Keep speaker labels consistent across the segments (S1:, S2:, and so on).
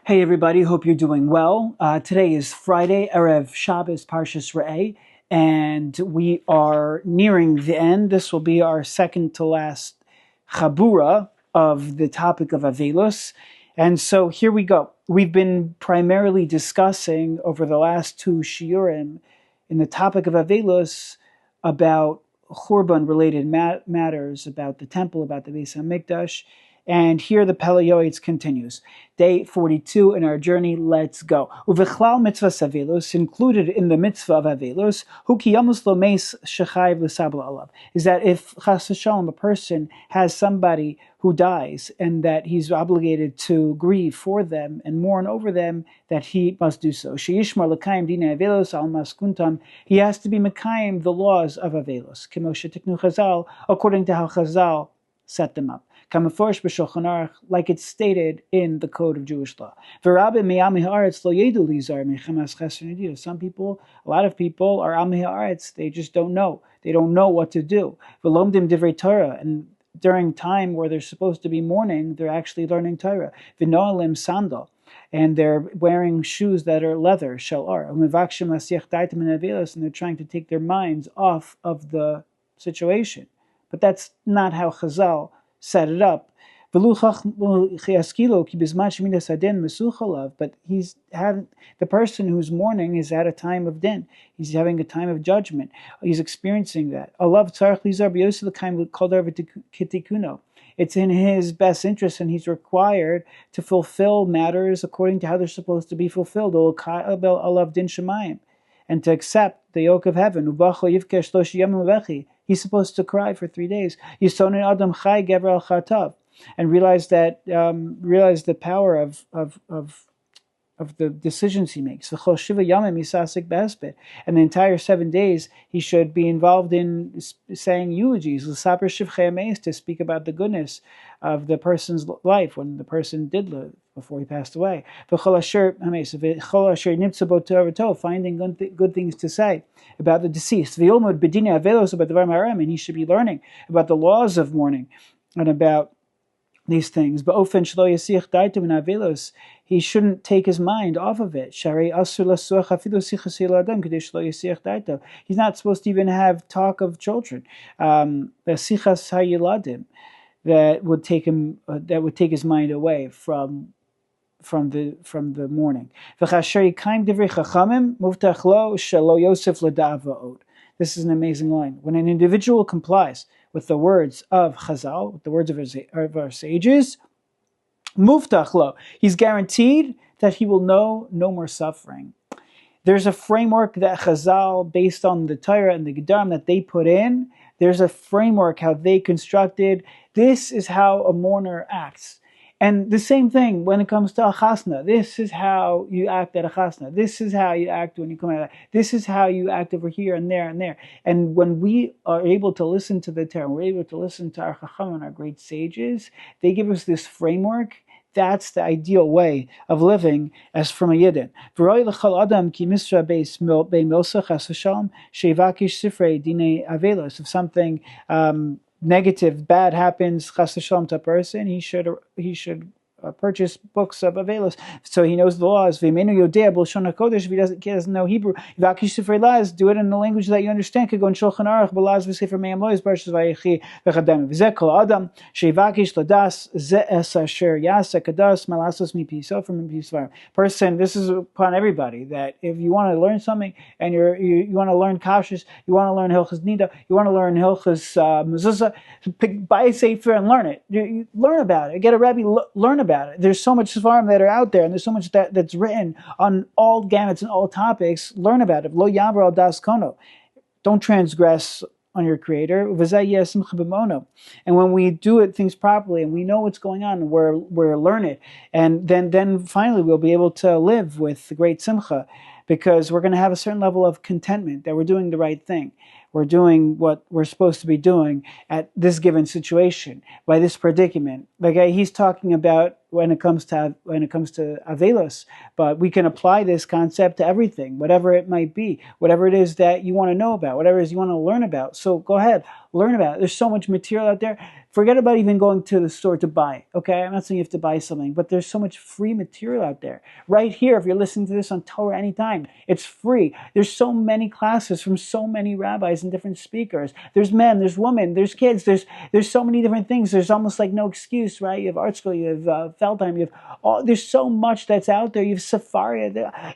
S1: Hey everybody, hope you're doing well. Today is Friday, Erev Shabbos Parshas Re'eh, and we are nearing the end. This will be our second to last Chabura of the topic of Avelus. And so here we go. We've been primarily discussing over the last two Shiurim in the topic of Avelus about Churban related matters, about the temple, about the Beis HaMikdash. And here the Pele Yoeitz continues. Day 42 in our journey, let's go. Uvechlal mitzvah Avelus, included in the mitzvah of Avelus, hu ki yamus lo meis shechayv l'sabla alav, is that if chas v'shalom, a person has somebody who dies and that he's obligated to grieve for them and mourn over them, that he must do so. Sheyishmar l'kayim dina Avelus al maskuntam, he has to be mekayim the laws of Avelus, k'moshe tiknu Chazal, according to how Chazal set them up. Like it's stated in the code of Jewish law. Some people, a lot of people are Am Ha'aretz, they just don't know. They don't know what to do. And during time where they're supposed to be mourning, they're actually learning Torah. Sandal. And they're wearing shoes that are leather, shalar. And they're trying to take their minds off of the situation. But that's not how Chazal set it up. But the person who's mourning is at a time of din. He's having a time of judgment. He's experiencing that. It's in his best interest, and he's required to fulfill matters according to how they're supposed to be fulfilled. And to accept the yoke of heaven. He's supposed to cry for 3 days. And realize the power of the decisions he makes. And the entire 7 days he should be involved in saying eulogies, to speak about the goodness of the person's life when the person did live before he passed away. Finding good things to say about the deceased. And he should be learning about the laws of mourning and about these things. He shouldn't take his mind off of it. He's not supposed to even have talk of children. That would take his mind away from the mourning. This is an amazing line. When an individual complies with the words of Chazal, with the words of our sages, muftach lo, he's guaranteed that he will know no more suffering. There's a framework that Chazal, based on the Torah and the Gedarim that they put in, there's a framework how they constructed. This is how a mourner acts. And the same thing when it comes to a chasna. This is how you act at a chasna. This is how you act when you come out. This is how you act over here and there and there. And when we are able to listen to the Torah, we're able to listen to our chacham and our great sages, they give us this framework. That's the ideal way of living as from a Yidden. If something negative, bad happens, chas v'shalom, to a person, he should purchase books of Avelus, so he knows the laws. If he doesn't know Hebrew, do it in the language that you understand. Could go in Shulchan Aruch, Balaz v'Sefer Me'am Lois, Parshas Vayechi, v'chadam. V'zeh kol adam shevakish ladas zeh es asher yasek adas malasos mi piso from pisvar. Person, this is upon everybody, that if you want to learn something and you want to learn kashrus, you want to learn Hilchas Nida, you want to learn Hilchas Mezuzah, buy a sefer and learn it. You learn about it. Get a Rabbi, learn about it. There's so much Sfarim that are out there, and there's so much that's written on all gamuts and all topics. Learn about it. Lo yavar al das kono. Don't transgress on your Creator. And when we do things properly and we know what's going on, we're learned, and then finally we'll be able to live with great simcha, because we're going to have a certain level of contentment that we're doing the right thing. We're doing what we're supposed to be doing at this given situation, by this predicament. Like he's talking about when it comes to Avelos, but we can apply this concept to everything, whatever it might be, whatever it is that you want to know about, whatever it is you want to learn about. So go ahead, learn about it. There's so much material out there. Forget about even going to the store to buy. Okay, I'm not saying you have to buy something, but there's so much free material out there. Right here, if you're listening to this on Torah anytime, it's free. There's so many classes from so many rabbis and different speakers. There's men, there's women, there's kids. There's so many different things. There's almost like no excuse, right? You have art school, you have Feldheim, you have there's so much that's out there. You have Safari.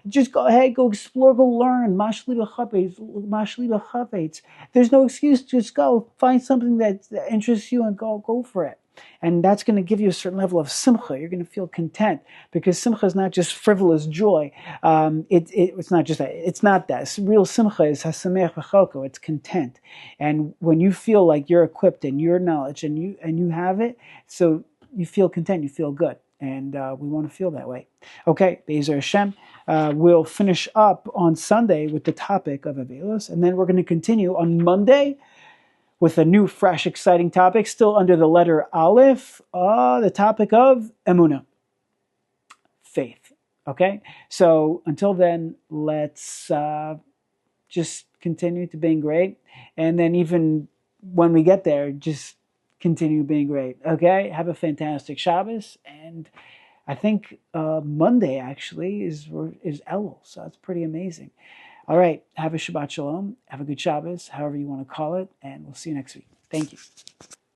S1: Just go ahead, go explore, go learn. Mashli b'chafetz. There's no excuse. Just go find something that interests you and go for it. And that's going to give you a certain level of simcha. You're going to feel content, because simcha is not just frivolous joy. It's not just that. It's not that. Real simcha is hasamech v'chalko. It's content. And when you feel like you're equipped in your knowledge and you have it, so you feel content, you feel good. And we want to feel that way. Okay, Be'ezer Hashem. We'll finish up on Sunday with the topic of Avelos, and then we're going to continue on Monday with a new, fresh, exciting topic, still under the letter Aleph, the topic of Emunah, faith. Okay, so until then, let's just continue to being great, and then even when we get there, just continue being great. Okay, have a fantastic Shabbos, and I think Monday actually is Elul, so that's pretty amazing. All right, have a Shabbat Shalom, have a good Shabbos, however you want to call it, and we'll see you next week. Thank you.